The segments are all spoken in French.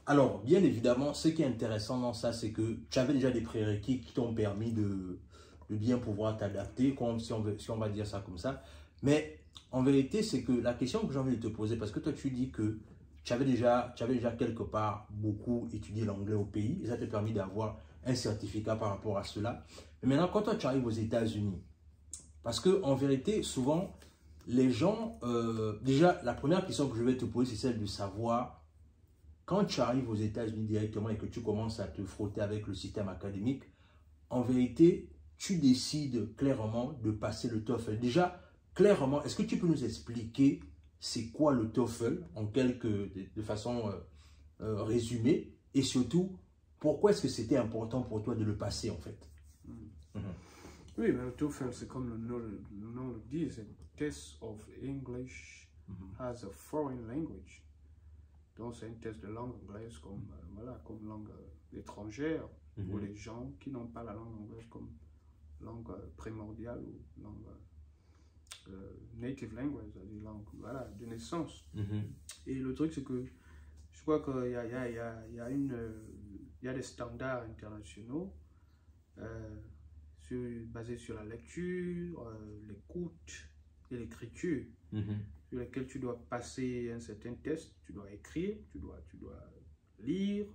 Alors, bien évidemment, ce qui est intéressant dans ça, c'est que tu avais déjà des prérequis qui t'ont permis de bien pouvoir t'adapter, si on va dire ça comme ça. Mais en vérité, c'est que la question que j'ai envie de te poser, parce que toi, tu dis que tu avais déjà quelque part beaucoup étudié l'anglais au pays, et ça t'a permis d'avoir un certificat par rapport à cela. Mais maintenant, quand toi, tu arrives aux États-Unis, parce que en vérité, souvent, les gens, déjà, la première question que je vais te poser, c'est celle de savoir quand tu arrives aux États-Unis directement et que tu commences à te frotter avec le système académique, en vérité, tu décides clairement de passer le TOEFL. Déjà, clairement, est-ce que tu peux nous expliquer c'est quoi le TOEFL de façon résumée et surtout, pourquoi est-ce que c'était important pour toi de le passer en fait? Oui, mais le TOEFL, c'est comme le nom le dit, c'est Test of English as a Foreign Language. Donc, c'est un test de langue anglaise comme, voilà, comme langue étrangère pour les gens qui n'ont pas la langue anglaise comme langue primordiale ou langue native language, c'est-à-dire langue voilà, de naissance. Et le truc, c'est que je crois qu'il y a des standards internationaux basés sur la lecture, l'écoute et l'écriture, sur lesquels tu dois passer un certain test, tu dois écrire, tu dois lire,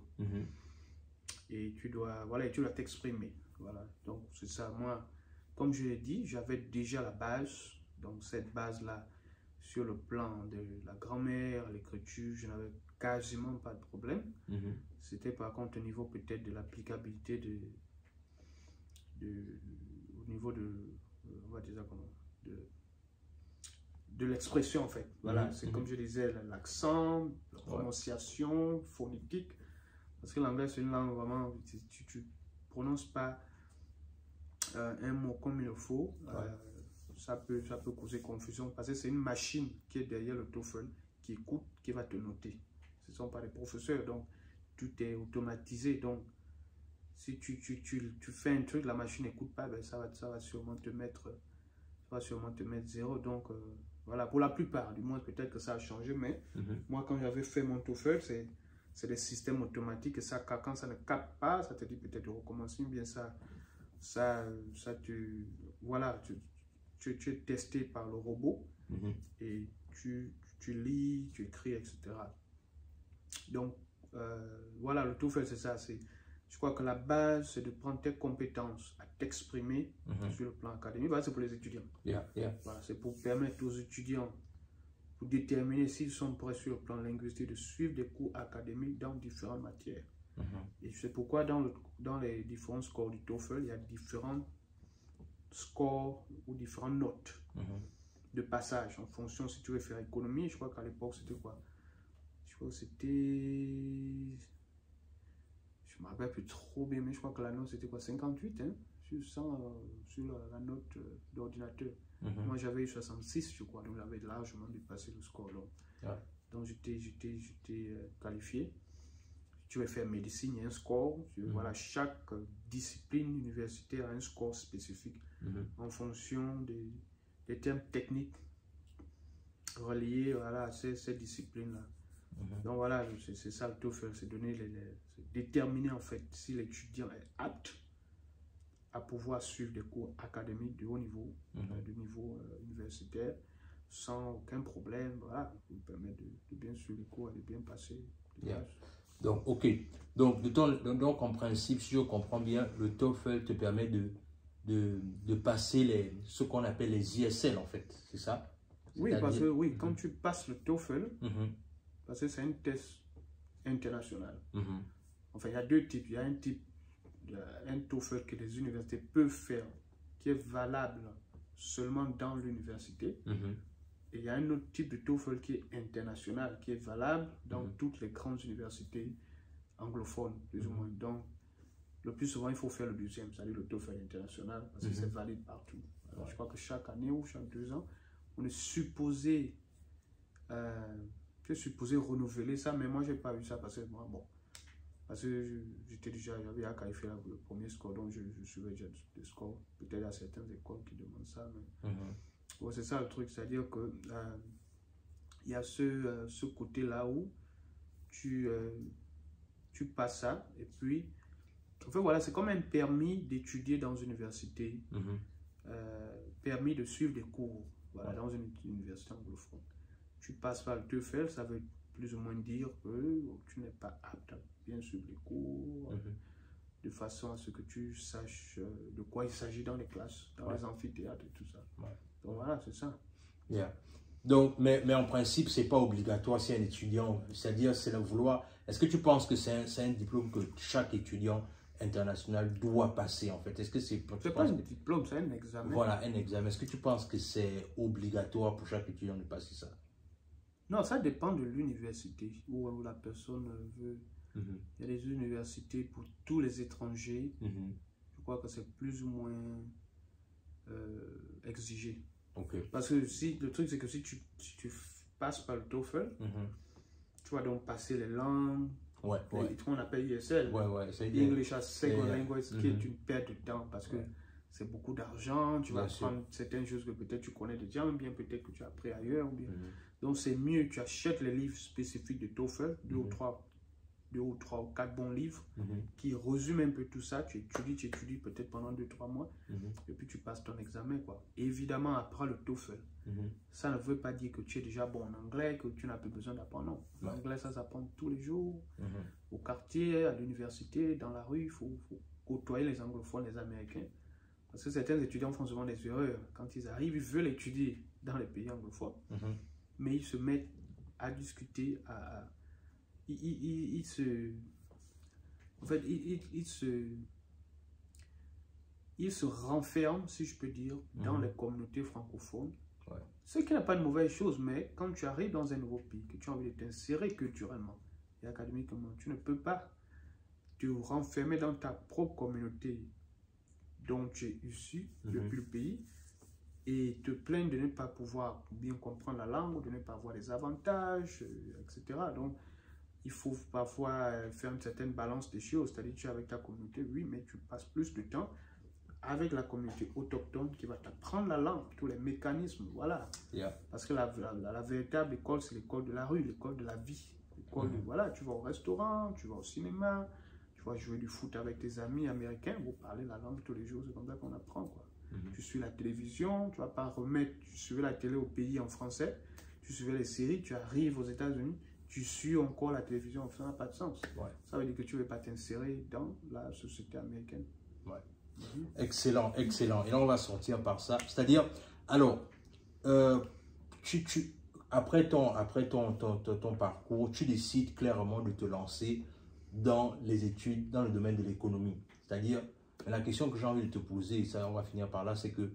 et tu dois t'exprimer. Voilà. Donc c'est ça, moi, comme je l'ai dit, j'avais déjà la base, donc cette base-là, sur le plan de la grammaire, l'écriture, je n'avais quasiment pas de problème. C'était par contre au niveau peut-être de l'applicabilité au niveau on va dire ça comment, de l'expression en fait. Voilà, c'est comme je disais, l'accent, la prononciation, phonétique. Parce que l'anglais c'est une langue vraiment, tu prononces pas un mot comme il le faut. Ça peut causer confusion parce que c'est une machine qui est derrière le TOEFL qui écoute, qui va te noter. Ce ne sont pas des professeurs, donc tout est automatisé. Donc, si tu fais un truc, la machine n'écoute pas, ben ça va sûrement te mettre, zéro. Donc, voilà, pour la plupart, du moins, peut-être que ça a changé, mais moi, quand j'avais fait mon TOEFL, c'est des systèmes automatiques et ça, quand ça ne capte pas, ça te dit peut-être de recommencer, bien voilà, tu es testé par le robot et tu lis, tu écris, etc. Donc, voilà, le TOEFL, c'est ça. Je crois que la base, c'est de prendre tes compétences à t'exprimer sur le plan académique. Voilà, c'est pour les étudiants. Voilà, c'est pour permettre aux étudiants, pour déterminer s'ils sont prêts sur le plan linguistique, de suivre des cours académiques dans différentes matières. Et c'est pourquoi dans les différents scores du TOEFL, il y a différents scores ou différentes notes de passage en fonction si tu veux faire économie. Je crois qu'à l'époque c'était quoi? Je crois que c'était, je ne me rappelle plus trop bien, mais je crois que la note c'était quoi, 58 hein, sur la note d'ordinateur. Moi j'avais eu 66 je crois, donc j'avais largement dépassé le score. Donc j'étais qualifié. Tu veux faire médecine, il y a un score. Voilà, chaque discipline universitaire a un score spécifique en fonction des termes techniques reliés voilà, à ces disciplines-là. Donc voilà, c'est ça le TOEFL, c'est déterminer en fait si l'étudiant est apte à pouvoir suivre des cours académiques de haut niveau, de niveau universitaire, sans aucun problème. Voilà, pour vous permettre de bien suivre les cours et de bien passer. Donc, ok. Donc, en principe, si je comprends bien, le TOEFL te permet de passer ce qu'on appelle les ISL, en fait. C'est ça? Oui, parce que oui, quand tu passes le TOEFL, parce que c'est un test international. Enfin, il y a deux types. Il y a un TOEFL que les universités peuvent faire, qui est valable seulement dans l'université. Et il y a un autre type de TOEFL qui est international, qui est valable dans toutes les grandes universités anglophones, plus ou moins. Donc, le plus souvent, il faut faire le deuxième, c'est-à-dire le TOEFL international, parce que c'est valide partout. Alors, je crois que chaque année ou chaque 2 ans, on est supposé, renouveler ça, mais moi, je n'ai pas vu ça parce que moi, bon, parce que j'avais à qualifier le premier score, donc je suivais déjà des scores. Peut-être il y a certaines écoles qui demandent ça, mais bon, c'est ça le truc, c'est-à-dire que il y a ce côté-là où tu tu passes ça, et puis, en fait, voilà, c'est comme un permis d'étudier dans une université, permis de suivre des cours, voilà, dans une université anglophone. Tu passes par le TOEFL, ça veut plus ou moins dire que tu n'es pas apte à bien suivre les cours, de façon à ce que tu saches de quoi il s'agit dans les classes, dans les amphithéâtres et tout ça. Donc voilà, c'est ça. Yeah. Donc, mais en principe, c'est pas obligatoire si un étudiant, c'est-à-dire c'est le vouloir. Est-ce que tu penses que c'est un diplôme que chaque étudiant international doit passer en fait? Est-ce que c'est pas un diplôme, c'est un examen. Voilà, un examen. Est-ce que tu penses que c'est obligatoire pour chaque étudiant de passer ça? Non, ça dépend de l'université où la personne veut. Il y a des universités pour tous les étrangers. Je crois que c'est plus ou moins exigé. Parce que le truc, c'est que si tu passes par le TOEFL, tu vas donc passer les langues, qu'on appelle ESL, English as Second Language, qui est une perte de temps parce que c'est beaucoup d'argent, tu vas apprendre certaines choses que peut-être tu connais déjà, ou bien peut-être que tu as appris ailleurs. Ou bien. Donc c'est mieux, tu achètes les livres spécifiques de TOEFL, deux ou trois ou quatre bons livres qui résument un peu tout ça. Tu étudies peut-être pendant 2-3 mois et puis tu passes ton examen, quoi. Évidemment, après le TOEFL, ça ne veut pas dire que tu es déjà bon en anglais, que tu n'as plus besoin d'apprendre. Non, l'anglais, ça s'apprend tous les jours, au quartier, à l'université, dans la rue. Il faut côtoyer les anglophones, les américains. Parce que certains étudiants font souvent des erreurs. Quand ils arrivent, ils veulent étudier dans les pays anglophones, mais ils se mettent à discuter, il se renferme, si je peux dire, dans les communautés francophones. Ce qui n'est pas une mauvaise chose, mais quand tu arrives dans un nouveau pays, que tu as envie de t'insérer culturellement et académiquement, tu ne peux pas te renfermer dans ta propre communauté dont tu es issu depuis le pays et te plaindre de ne pas pouvoir bien comprendre la langue, de ne pas avoir les avantages, etc. Donc, il faut parfois faire une certaine balance des choses, c'est-à-dire tu es avec ta communauté, oui, mais tu passes plus de temps avec la communauté autochtone qui va t'apprendre la langue, tous les mécanismes, voilà. Parce que la véritable école, c'est l'école de la rue, l'école de la vie. L'école de, voilà, tu vas au restaurant, tu vas au cinéma, tu vas jouer du foot avec tes amis américains, vous parlez la langue tous les jours, c'est comme ça qu'on apprend, quoi. Tu suis la télévision, tu ne vas pas tu suivais la télé au pays en français, tu suivais les séries, tu arrives aux États-Unis, tu suis encore la télévision, ça n'a pas de sens. Ça veut dire que tu ne veux pas t'insérer dans la société américaine. Excellent, excellent. Et là, on va sortir par ça. C'est-à-dire, alors, après ton parcours, tu décides clairement de te lancer dans les études, dans le domaine de l'économie. C'est-à-dire, la question que j'ai envie de te poser, et ça, on va finir par là, c'est que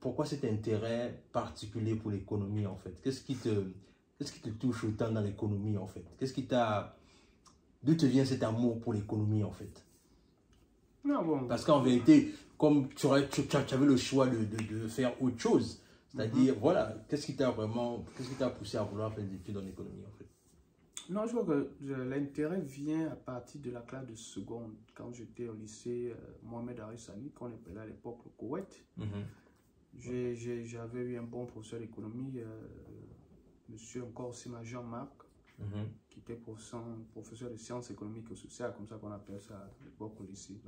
pourquoi cet intérêt particulier pour l'économie, en fait? Qu'est-ce qui te touche autant dans l'économie, en fait? D'où te vient cet amour pour l'économie, en fait? Non, bon. Parce qu'en vérité, comme tu avais le choix de faire autre chose, c'est-à-dire, voilà, qu'est-ce qui t'a poussé à vouloir faire des études en économie, en fait? Non, je crois que l'intérêt vient à partir de la classe de seconde. Quand j'étais au lycée Mohamed Arissani, qu'on appelait à l'époque le Koweït, j'avais eu un bon professeur d'économie, monsieur encore Sima Jean-Marc, qui était professeur de sciences économiques et sociales, comme ça qu'on appelle ça à l'époque au lycée.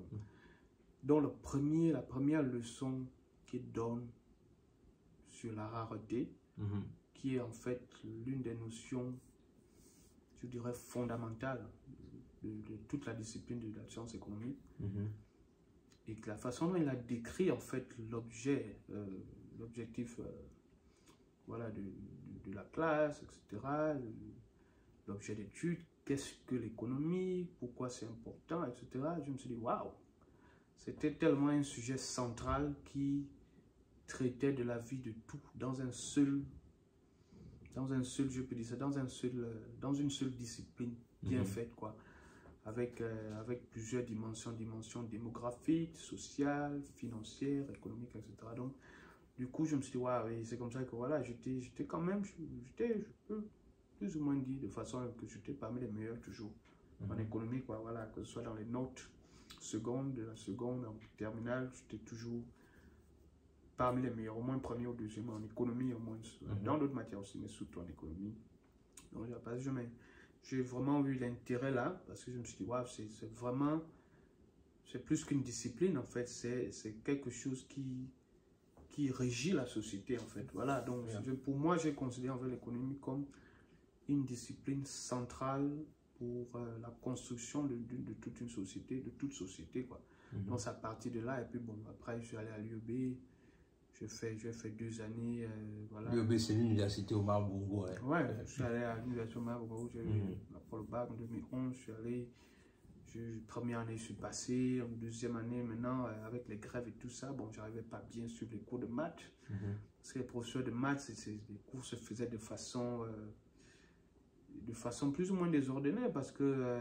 Donc la première leçon qu'il donne sur la rareté, qui est en fait l'une des notions, je dirais, fondamentales de toute la discipline de la science économique, et que la façon dont il a décrit en fait l'objectif voilà, de la classe, etc., l'objet d'étude, qu'est-ce que l'économie, pourquoi c'est important, etc. Je me suis dit, waouh, c'était tellement un sujet central qui traitait de la vie de tout dans un seul, je peux dire ça, dans une seule discipline bien faite, quoi, avec plusieurs dimensions démographiques, sociales, financières, économiques, etc. Donc, du coup, je me suis dit, waouh, c'est comme ça que voilà, j'étais quand même, je peux plus ou moins dire de façon que j'étais parmi les meilleurs toujours en économie, quoi, voilà, que ce soit dans les notes de la seconde, en terminale, j'étais toujours parmi les meilleurs, au moins premier ou deuxième en économie, au moins, dans d'autres matières aussi, mais surtout en économie. Donc, j'ai vraiment eu l'intérêt là, parce que je me suis dit, wow, c'est vraiment, c'est plus qu'une discipline en fait, c'est quelque chose qui régit la société en fait. Voilà, donc pour moi, j'ai considéré en fait l'économie comme une discipline centrale pour la construction de toute une société, de toute société quoi. Donc c'est à partir de là, et puis bon, après je suis allé à l'UEB, j'ai fait 2 années, voilà. L'UEB c'est l'université Omar Bongo. Ouais, je suis allé à l'université Omar Bongo, j'ai eu pour le bac en 2011, je suis allé, première année je suis passé, en deuxième année maintenant, avec les grèves et tout ça, bon, j'arrivais pas bien suivre les cours de maths, parce que les professeurs de maths, les cours se faisaient de façon plus ou moins désordonnée, parce que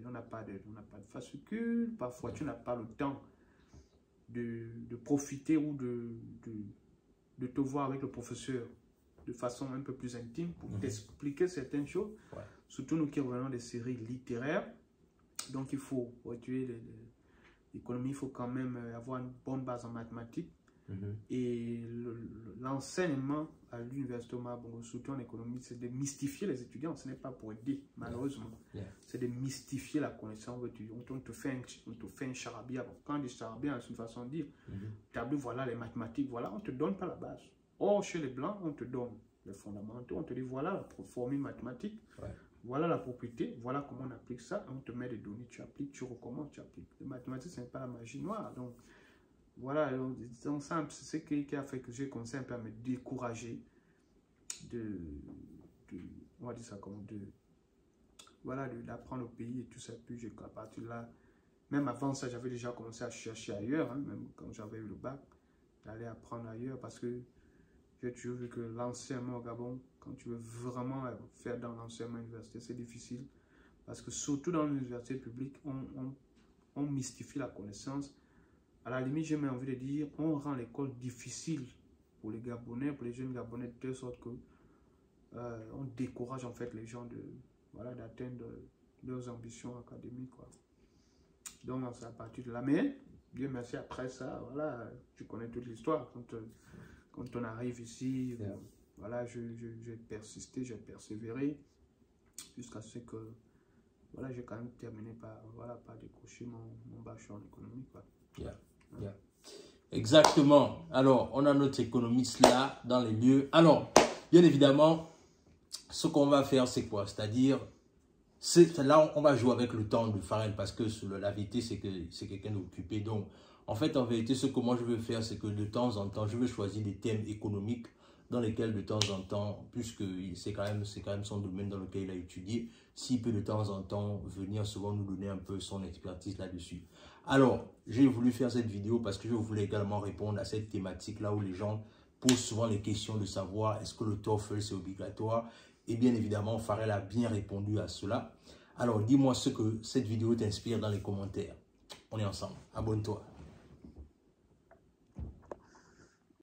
on n'a pas de fascicule, parfois tu n'as pas le temps de profiter ou de te voir avec le professeur de façon un peu plus intime pour t'expliquer certaines choses, surtout nous qui revenons des séries littéraires. Donc il faut étudier l'économie, il faut quand même avoir une bonne base en mathématiques. Et l'enseignement à l'université Omar Bongo, surtout en économie, c'est de mystifier les étudiants. Ce n'est pas pour aider, malheureusement. C'est de mystifier la connaissance. On te fait un charabia. Bon, quand on dit charabia, c'est une façon de dire. Tu voilà les mathématiques, voilà, on ne te donne pas la base. Or, chez les Blancs, on te donne les fondamentaux. On te dit, voilà la formule mathématique, voilà la propriété, voilà comment on applique ça. On te met des données, tu appliques, tu recommences, tu appliques. Les mathématiques, ce n'est pas la magie noire. Donc, voilà, donc simple, c'est ce qui a fait que j'ai commencé un peu à me décourager on va dire ça comme voilà, d'apprendre au pays et tout ça. Puis à partir de là, même avant ça, j'avais déjà commencé à chercher ailleurs, hein, même quand j'avais eu le bac, d'aller apprendre ailleurs, parce que j'ai toujours vu que l'enseignement au Gabon, quand tu veux vraiment faire dans l'enseignement universitaire, c'est difficile, parce que surtout dans l'université publique, on mystifie la connaissance. À la limite, j'ai même envie de dire, on rend l'école difficile pour les Gabonais, pour les jeunes Gabonais, de telle sorte que on décourage en fait les gens d'atteindre leurs ambitions académiques, quoi. Donc c'est à partir de là. Mais Dieu merci, après ça, voilà, tu connais toute l'histoire. Quand on arrive ici, voilà, j'ai persisté, j'ai persévéré jusqu'à ce que voilà, j'ai quand même terminé par décrocher mon bachelor en économie, quoi. Exactement. Alors, on a notre économiste là, dans les lieux. Alors, bien évidemment, ce qu'on va faire, c'est quoi? C'est-à-dire, là, on va jouer avec le temps de Pharrell, parce que la vérité, c'est que c'est quelqu'un d'occupé. Donc, en fait, en vérité, ce que moi je veux faire, c'est que de temps en temps, je veux choisir des thèmes économiques dans lesquels de temps en temps, puisque c'est quand même son domaine dans lequel il a étudié, s'il peut de temps en temps venir souvent nous donner un peu son expertise là-dessus. Alors, j'ai voulu faire cette vidéo parce que je voulais également répondre à cette thématique là où les gens posent souvent les questions de savoir est-ce que le TOEFL c'est obligatoire. Et bien évidemment, Pharrell a bien répondu à cela. Alors, dis-moi ce que cette vidéo t'inspire dans les commentaires. On est ensemble. Abonne-toi.